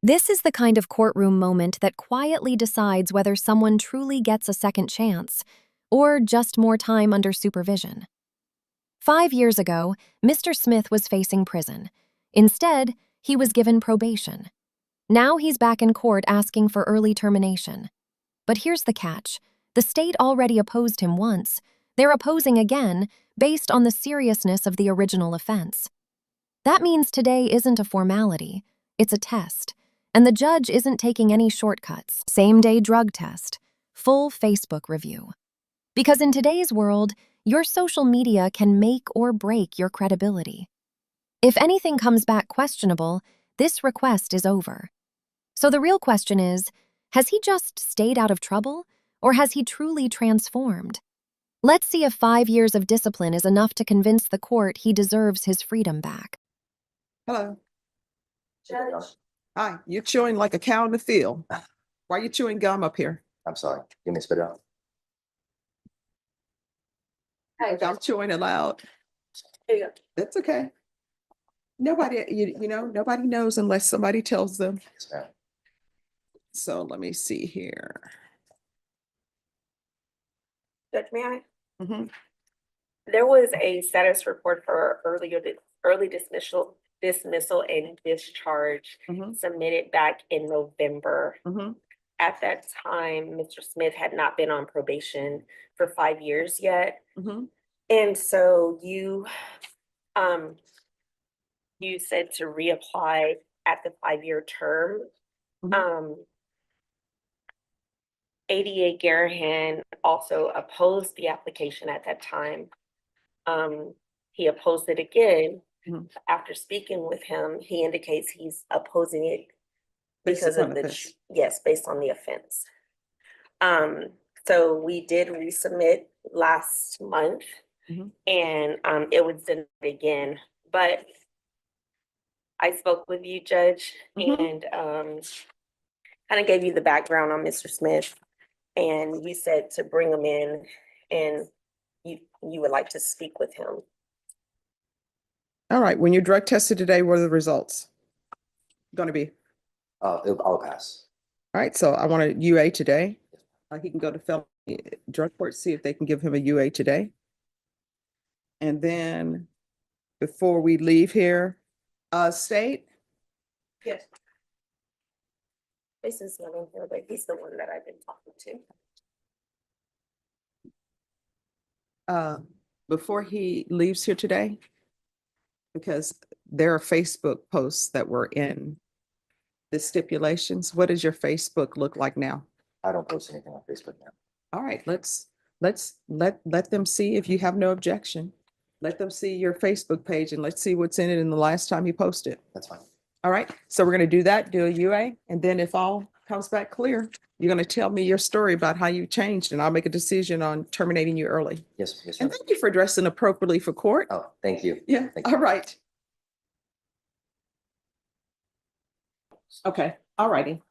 This is the kind of courtroom moment that quietly decides whether someone truly gets a second chance or just more time under supervision. 5 years ago, Mr. Smith was facing prison. Instead, he was given probation. Now he's back in court asking for early termination. But here's the catch. The state already opposed him once. They're opposing again, based on the seriousness of the original offense. That means today isn't a formality, it's a test. And the judge isn't taking any shortcuts. Same-day drug test, full Facebook review. Because in today's world, your social media can make or break your credibility. If anything comes back questionable, this request is over. So the real question is, has he just stayed out of trouble, or has he truly transformed? Let's see if 5 years of discipline is enough to convince the court he deserves his freedom back. Hello. Judge. Hi, you're chewing like a cow in the field. Why are you chewing gum up here? I'm sorry. Give me a spit out. I'm chewing it loud. Here you go. That's okay. Nobody, nobody knows unless somebody tells them. Yes, ma'am. So let me see here. Judge, may I? Mhm. There was a status report for early dismissal and discharge Mhm. submitted back in November. Mhm. At that time, Mr. Smith had not been on probation for 5 years yet. Mhm. And so you said to reapply at the 5-year term. Mhm. ADA Garahan also opposed the application at that time. He opposed it again. Mhm. After speaking with him, he indicates he's opposing it Based because upon of the, offense. yes, based on the offense. So we did resubmit last month. Mhm. And it was denied again, but I spoke with you, Judge, Mhm. and kind of gave you the background on Mr. Smith, and you said to bring him in, and you would like to speak with him. All right, when you drug tested today, what are the results going to be? I'll pass. All right, so I want a UA today. He can go to felony drug court, see if they can give him a UA today. And then before we leave here, state, Yes. This is not in here, but he's the one that I've been talking to. before he leaves here today, because there are Facebook posts that were in the stipulations. What does your Facebook look like now? I don't post anything on Facebook now. All right, let's let them see if you have no objection. Let them see your Facebook page and let's see what's in it in the last time you posted. That's fine. All right, so we're going to do that, do a UA, and then if all comes back clear, you're going to tell me your story about how you changed, and I'll make a decision on terminating you early. Yes, yes, And ma'am. thank you for dressing appropriately for court. Oh, thank you. Yeah, Thank you. all right. Okay, all righty.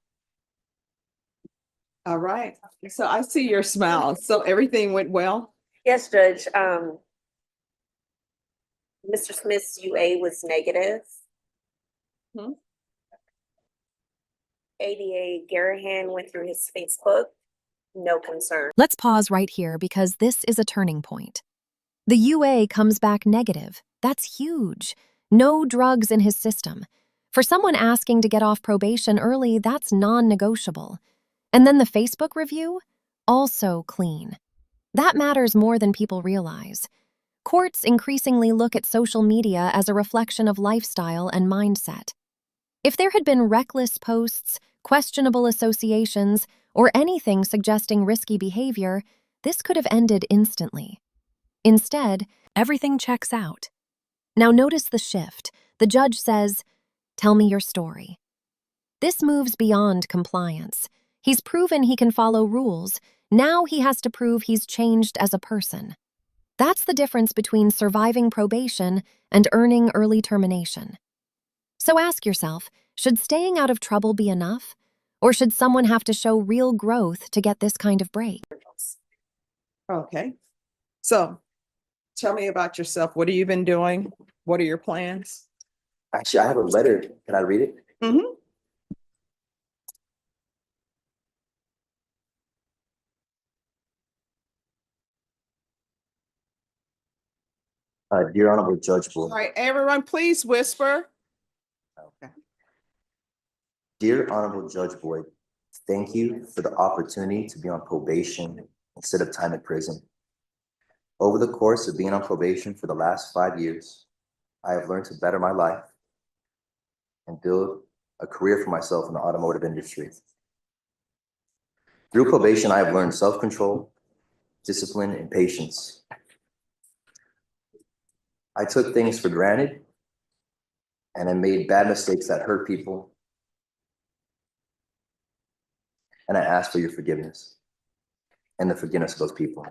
All right, so I see your smile. So everything went well? Yes, Judge. Mr. Smith's UA was negative. Hmm. ADA Garahan went through his Facebook. No concern. Let's pause right here because this is a turning point. The UA comes back negative. That's huge. No drugs in his system. For someone asking to get off probation early, that's non-negotiable. And then the Facebook review? Also clean. That matters more than people realize. Courts increasingly look at social media as a reflection of lifestyle and mindset. If there had been reckless posts, questionable associations, or anything suggesting risky behavior, this could have ended instantly. Instead, everything checks out. Now notice the shift. The judge says, "Tell me your story." This moves beyond compliance. He's proven he can follow rules. Now he has to prove he's changed as a person. That's the difference between surviving probation and earning early termination. So ask yourself, should staying out of trouble be enough? Or should someone have to show real growth to get this kind of break? Okay, so tell me about yourself. What have you been doing? What are your plans? Actually, I have a letter. Can I read it? Mm-hmm. Dear Honorable Judge All Boyd, right, everyone, please whisper. dear Honorable Judge Boyd, thank you for the opportunity to be on probation instead of time in prison. Over the course of being on probation for the last 5 years, I have learned to better my life and build a career for myself in the automotive industry. Through probation, I have learned self-control, discipline, and patience. I took things for granted and I made bad mistakes that hurt people. And I ask for your forgiveness and the forgiveness of those people.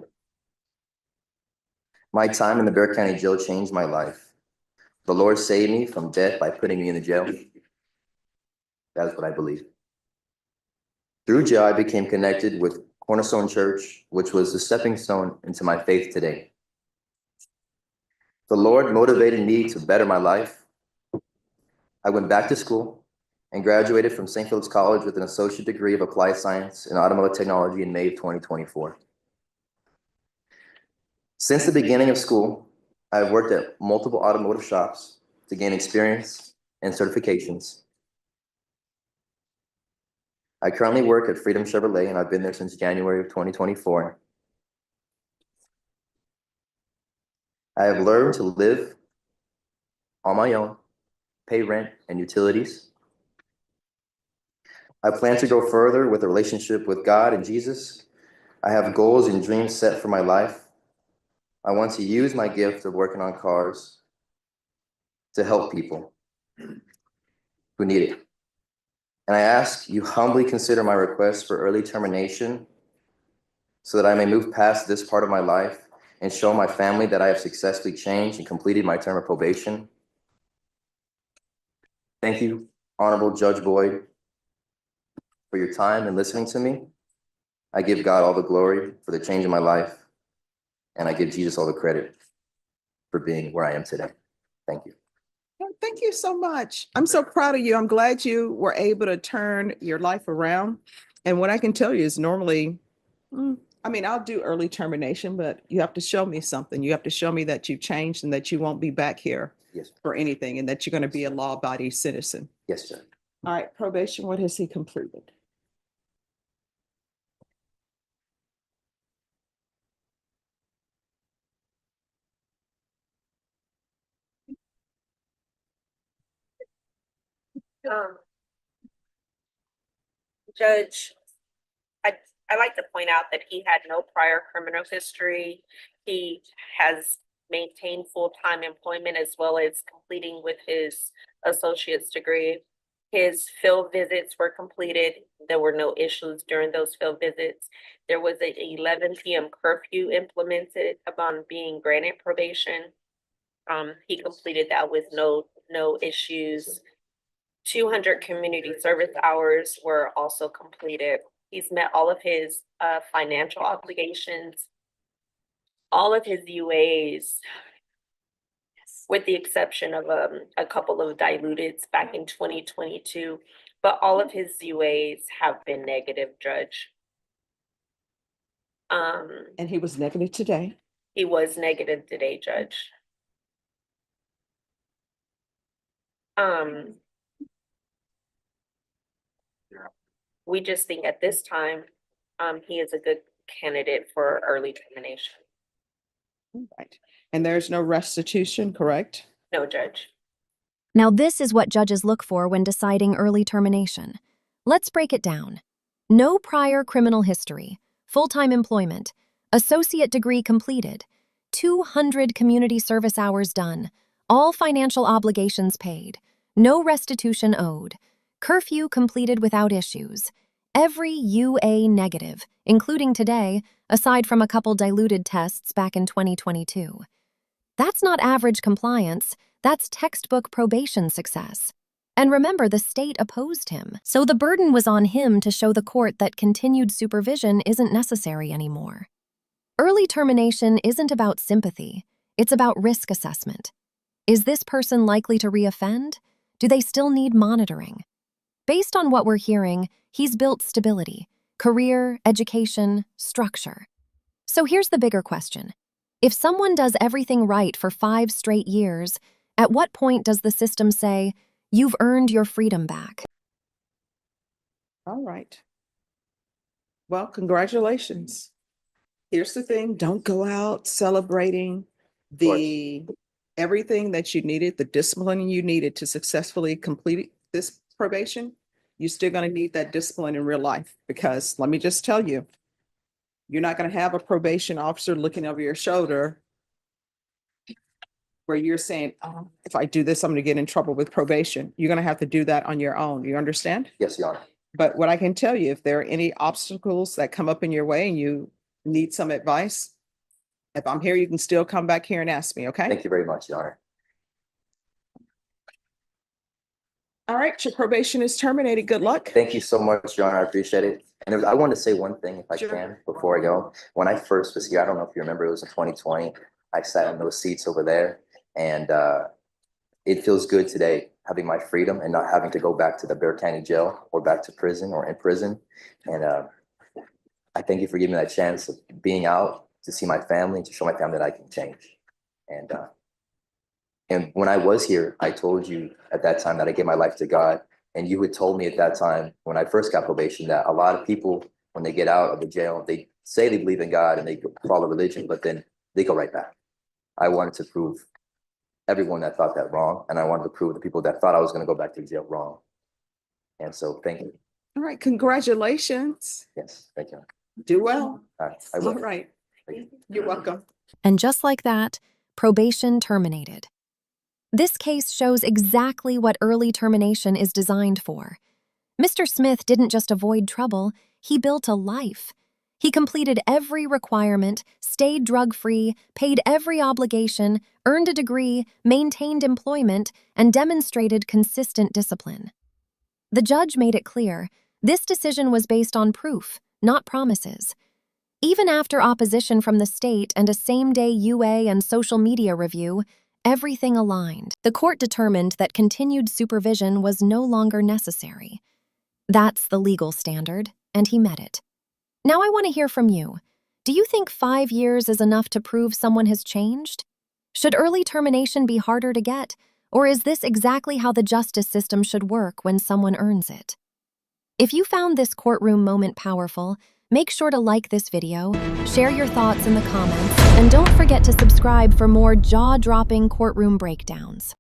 My time in the Bexar County Jail changed my life. The Lord saved me from death by putting me in the jail. That is what I believe. Through jail, I became connected with Cornerstone Church, which was the stepping stone into my faith today. The Lord motivated me to better my life. I went back to school and graduated from St. Philip's College with an associate degree of applied science in automotive technology in May of 2024. Since the beginning of school, I've worked at multiple automotive shops to gain experience and certifications. I currently work at Freedom Chevrolet, and I've been there since January of 2024. I have learned to live on my own, pay rent and utilities. I plan to go further with a relationship with God and Jesus. I have goals and dreams set for my life. I want to use my gift of working on cars to help people who need it. And I ask you humbly consider my request for early termination so that I may move past this part of my life and show my family that I have successfully changed and completed my term of probation. Thank you, Honorable Judge Boyd, for your time and listening to me. I give God all the glory for the change in my life, and I give Jesus all the credit for being where I am today. Thank you. Thank you so much. I'm so proud of you. I'm glad you were able to turn your life around. And what I can tell you is normally, I'll do early termination, but you have to show me something. You have to show me that you've changed and that you won't be back here Yes, for anything and that you're going to be a law-abiding citizen. yes, sir. All right, probation, what has he completed? Judge, I like to point out that he had no prior criminal history. He has maintained full-time employment as well as completing with his associate's degree. His field visits were completed. There were no issues during those field visits. There was an 11 p.m. curfew implemented upon being granted probation. He completed that with no issues. 200 community service hours were also completed. He's met all of his financial obligations, all of his UAs, with the exception of a couple of diluteds back in 2022, but all of his UAs have been negative, Judge. And he was negative today. He was negative today, Judge. We just think at this time, he is a good candidate for early termination. Right. And there's no restitution, correct? No, Judge. Now, this is what judges look for when deciding early termination. Let's break it down. No prior criminal history, full-time employment, associate degree completed, 200 community service hours done, all financial obligations paid, no restitution owed, curfew completed without issues, every UA negative, including today, aside from a couple diluted tests back in 2022. That's not average compliance, that's textbook probation success. And remember, the state opposed him, so the burden was on him to show the court that continued supervision isn't necessary anymore. Early termination isn't about sympathy, it's about risk assessment. Is this person likely to reoffend? Do they still need monitoring? Based on what we're hearing, he's built stability, career, education, structure. So here's the bigger question. If someone does everything right for 5 straight years, at what point does the system say, "You've earned your freedom back"? All right. Well, congratulations. Here's the thing, don't go out celebrating everything that you needed, the discipline you needed to successfully complete this probation. You're still going to need that discipline in real life, because let me just tell you, you're not going to have a probation officer looking over your shoulder where you're saying, "Oh, if I do this, I'm going to get in trouble with probation." You're going to have to do that on your own. You understand? Yes, Your Honor. But what I can tell you, if there are any obstacles that come up in your way and you need some advice, if I'm here, you can still come back here and ask me, okay? Thank you very much, Your Honor. All right, your probation is terminated. Good luck. Thank you so much, Your Honor. I appreciate it. And I want to say one thing, if I Sure. can, before I go. When I first was here, I don't know if you remember, it was in 2020. I sat in those seats over there, and it feels good today having my freedom and not having to go back to the Bexar County Jail or back to prison or in prison. And I thank you for giving me that chance of being out to see my family, to show my family that I can change. And when I was here, I told you at that time that I gave my life to God. And you had told me at that time, when I first got probation, that a lot of people, when they get out of the jail, they say they believe in God and they follow religion, but then they go right back. I wanted to prove everyone that thought that wrong. And I wanted to prove the people that thought I was going to go back to jail wrong. And so thank you. All right, congratulations. Yes, thank you. Do well. I All will. right, Thank you. you're welcome. And just like that, probation terminated. This case shows exactly what early termination is designed for. Mr. Smith didn't just avoid trouble, he built a life. He completed every requirement, stayed drug-free, paid every obligation, earned a degree, maintained employment, and demonstrated consistent discipline. The judge made it clear, this decision was based on proof, not promises. Even after opposition from the state and a same-day UA and social media review, everything aligned. The court determined that continued supervision was no longer necessary. That's the legal standard, and he met it. Now I want to hear from you. Do you think 5 years is enough to prove someone has changed? Should early termination be harder to get, or is this exactly how the justice system should work when someone earns it? If you found this courtroom moment powerful, make sure to like this video, share your thoughts in the comments, and don't forget to subscribe for more jaw-dropping courtroom breakdowns.